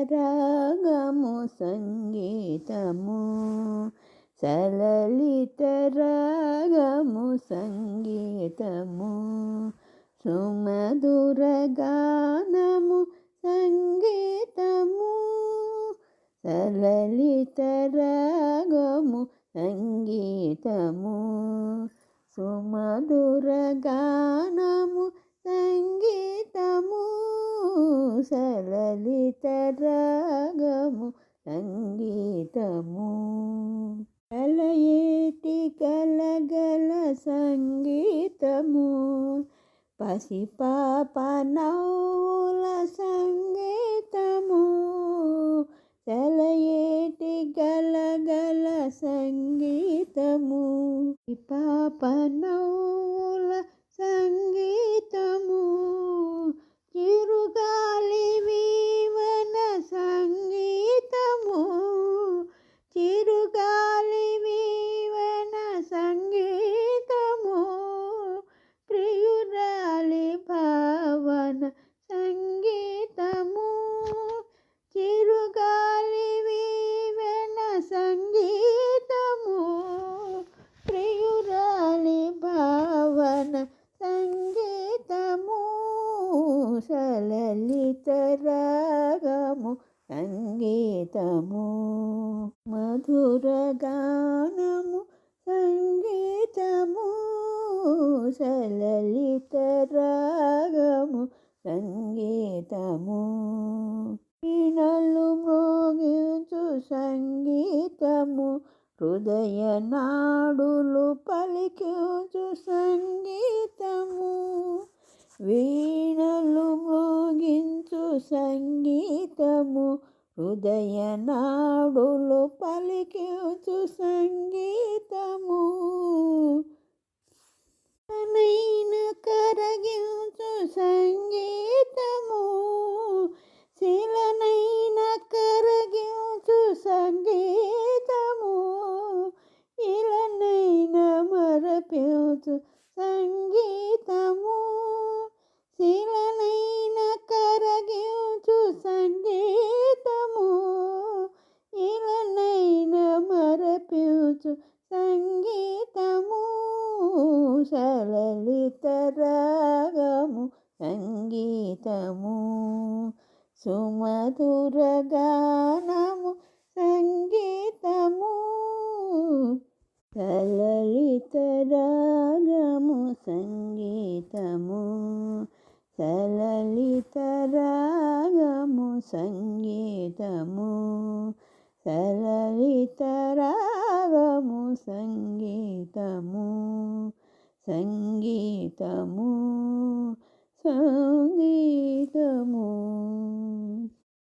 లలితరాగము సంగీతము సలలితరాగము సంగీతము సుమధురగానము సంగీతము సలలితరాగము సంగీతము సుమధురగానము సంగీతము సలలితరాగము సంగీతము కలయేటి కలగల సంగీతము పసిపాప నవ్వుల సంగీతము కలయేటి గలగల సంగీతము పాప నవ్వుల సంగీతము చిరుగాలి వీవన సంగీతము చిరుగాలి వీవన సంగీతము ప్రియురాలి భావన సంగీతము చిరుగాలి వీవన సంగీతము ప్రియురాలి భావన సంగీతము సలలితరాగము సంగీతము మధురగానము సంగీతము సలలితరాగము సంగీతము వీణలు మ్రోగించు సంగీతము హృదయ నాడులు పలికించు సంగీతము వీణలు మ్రోగించు సంగీతము హృదయ నాడులు పలికించు సంగీతము నైన కరగించు సంగీతము శిలనైన కరగించు సంగీతము ఇలనైన మరపించు సంగీతము శిలనైన కరగించు సంగీతము ఇలనైన మరపించు సంగీతము సలలితరాగము సంగీతము సుమధురగానము సంగీతము సలలితరాగము సంగీతము సలలితరాగము సంగీతము సలలితరాగము సంగీతము సంగీతము సంగీతము